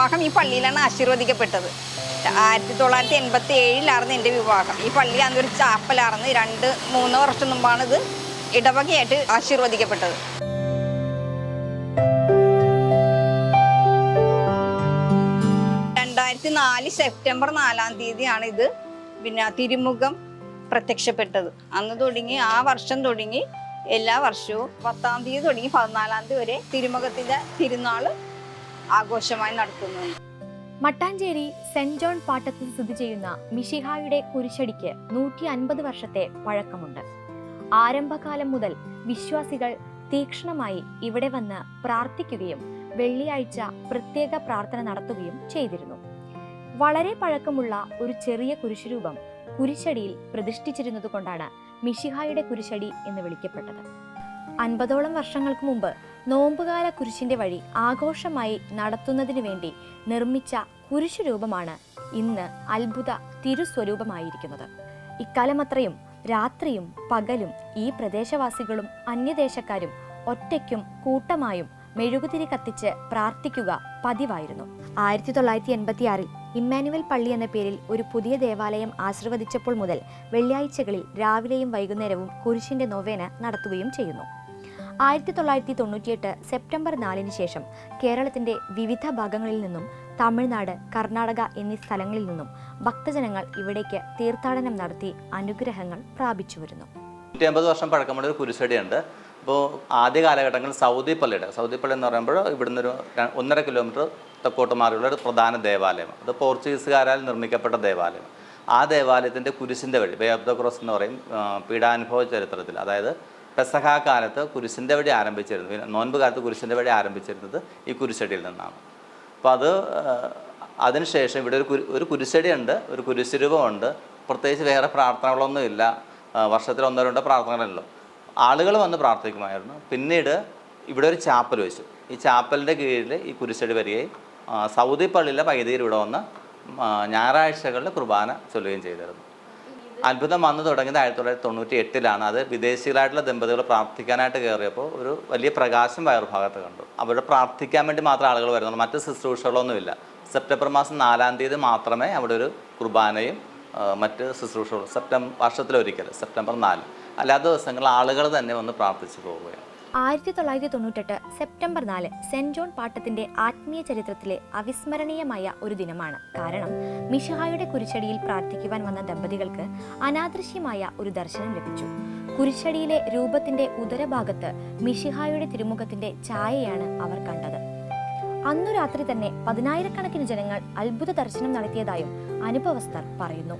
വിവാഹം ഈ പള്ളിയിലാണ് ആശീർവദിക്കപ്പെട്ടത്. 1987 എൻ്റെ വിവാഹം. ഈ പള്ളി അന്നൊരു ചാപ്പലാർന്ന്. 2-3 വർഷം മുമ്പാണ് ഇത് ഇടവകയായിട്ട് ആശീർവദിക്കപ്പെട്ടത്. സെപ്റ്റംബർ 4 ഇത് തിരുമുഖം പ്രത്യക്ഷപ്പെട്ടത്. അന്ന് തുടങ്ങി ആ വർഷം തുടങ്ങി എല്ലാ വർഷവും 10 തുടങ്ങി 14 വരെ തിരുമുഖത്തിന്റെ തിരുനാള് ആഘോഷമായി നടത്തുന്നു. മട്ടാഞ്ചേരി സെന്റ് ജോൺ പാട്ടത്തിൽ സ്ഥിതി ചെയ്യുന്ന മിശിഹായുടെ കുരിശടിക്ക് 150 വർഷത്തെ പഴക്കമുണ്ട്. ആരംഭകാലം മുതൽ വിശ്വാസികൾ തീക്ഷ്ണമായി ഇവിടെ വന്ന് പ്രാർത്ഥിക്കുകയും വെള്ളിയാഴ്ച പ്രത്യേക പ്രാർത്ഥന നടത്തുകയും ചെയ്തിരുന്നു. വളരെ പഴക്കമുള്ള ഒരു ചെറിയ കുരിശുരൂപം കുരിശടിയിൽ പ്രതിഷ്ഠിച്ചിരുന്നത് കൊണ്ടാണ് മിശിഹായുടെ കുരിശടി എന്ന് വിളിക്കപ്പെട്ടത്. 50ഓളം വർഷങ്ങൾക്ക് മുമ്പ് നോമ്പുകാല കുരിശിന്റെ വഴി ആഘോഷമായി നടത്തുന്നതിനു വേണ്ടി നിർമ്മിച്ച കുരിശുരൂപമാണ് ഇന്ന് അത്ഭുത തിരുസ്വരൂപമായിരിക്കുന്നത്. ഇക്കാലമത്രയും രാത്രിയും പകലും ഈ പ്രദേശവാസികളും അന്യദേശക്കാരും ഒറ്റയ്ക്കും കൂട്ടമായും മെഴുകുതിരി കത്തിച്ച് പ്രാർത്ഥിക്കുക പതിവായിരുന്നു. 1986 ഇമ്മാനുവൽ പള്ളി എന്ന പേരിൽ ഒരു പുതിയ ദേവാലയം ആശീർവദിച്ചപ്പോൾ മുതൽ വെള്ളിയാഴ്ചകളിൽ രാവിലെയും വൈകുന്നേരവും കുരിശിന്റെ നൊവേന നടത്തുകയും ചെയ്യുന്നു. 1998 സെപ്റ്റംബർ 4 ശേഷം കേരളത്തിന്റെ വിവിധ ഭാഗങ്ങളിൽ നിന്നും തമിഴ്നാട്, കർണാടക എന്നീ സ്ഥലങ്ങളിൽ നിന്നും ഭക്തജനങ്ങൾ ഇവിടേക്ക് തീർത്ഥാടനം നടത്തി അനുഗ്രഹങ്ങൾ പ്രാപിച്ചു വരുന്നു. 150 വർഷം പഴക്കമുള്ള ഒരു കുരിശടിയുണ്ട്. അപ്പോൾ ആദ്യ കാലഘട്ടങ്ങളിൽ സൗദി പള്ളി എന്ന് പറയുമ്പോൾ ഇവിടുന്ന് ഒരു 1.5 കിലോമീറ്റർ തെക്കോട്ട് മാറിയുള്ള ഒരു പ്രധാന ദേവാലയം. അത് പോർച്ചുഗീസുകാരാൽ നിർമ്മിക്കപ്പെട്ട ദേവാലയം. ആ ദേവാലയത്തിൻ്റെ കുരിശിൻ്റെ വഴി, വേ ഓഫ് ദ ക്രോസ് എന്ന് പറയും, പീഡാനുഭവ ചരിത്രത്തിൽ, അതായത് പെസഹ കാലത്ത് കുരിശിൻ്റെ വഴി ആരംഭിച്ചിരുന്നു. നോൻപ് കാലത്ത് കുരിശിൻ്റെ വഴി ആരംഭിച്ചിരുന്നത് ഈ കുരിശടിയിൽ നിന്നാണ്. അപ്പോൾ അതിനുശേഷം ഇവിടെ ഒരു കുരിശടിയുണ്ട്, ഒരു കുരിശുരൂപമുണ്ട്. പ്രത്യേകിച്ച് വേറെ പ്രാർത്ഥനകളൊന്നുമില്ല. വർഷത്തിൽ 1-2 പ്രാർത്ഥനകളുള്ളൂ. ആളുകൾ വന്ന് പ്രാർത്ഥിക്കുമായിരുന്നു. പിന്നീട് ഇവിടെ ഒരു ചാപ്പൽ വെച്ചു. ഈ ചാപ്പലിൻ്റെ കീഴിൽ ഈ കുരിശടി വരികയും സൗദി പള്ളിയിലെ വൈദികർ ഇവിടെ വന്ന് ഞായറാഴ്ചകളിൽ കുർബാന ചൊല്ലുകയും ചെയ്തിരുന്നു. അത്ഭുതം വന്നു തുടങ്ങിയത് 1998 അത് വിദേശികളായിട്ടുള്ള ദമ്പതികൾ പ്രാർത്ഥിക്കാനായിട്ട് കയറിയപ്പോൾ ഒരു വലിയ പ്രകാശം വയറുഭാഗത്ത് കണ്ടു. അവിടെ പ്രാർത്ഥിക്കാൻ വേണ്ടി മാത്രം ആളുകൾ വരുന്നുള്ളൂ, മറ്റ് ശുശ്രൂഷകളൊന്നുമില്ല. സെപ്റ്റംബർ 4 മാത്രമേ അവിടെ ഒരു കുർബാനയും മറ്റ് ശുശ്രൂഷകളും വർഷത്തിലൊരിക്കൽ സെപ്റ്റംബർ 4. അല്ലാത്ത ദിവസങ്ങളിൽ ആളുകൾ തന്നെ വന്ന് പ്രാർത്ഥിച്ചു പോവുകയാണ്. 1998 സെപ്റ്റംബർ 4 സെന്റ് ജോൺ പാട്ടത്തിന്റെ ആത്മീയ ചരിത്രത്തിലെ അവിസ്മരണീയമായ ഒരു ദിനമാണ്. കാരണം മിശിഹായുടെ കുരിശടിയിൽ പ്രാർത്ഥിക്കുവാൻ വന്ന ദമ്പതികൾക്ക് അനാദൃശ്യമായ ഒരു ദർശനം ലഭിച്ചു. കുരിശടിയിലെ രൂപത്തിന്റെ ഉദരഭാഗത്ത് മിശിഹായുടെ തിരുമുഖത്തിന്റെ ഛായയാണ് അവർ കണ്ടത്. അന്നു രാത്രി തന്നെ 10,000 കണക്കിന് ജനങ്ങൾ അത്ഭുത ദർശനം നടത്തിയതായും അനുഭവസ്ഥർ പറയുന്നു.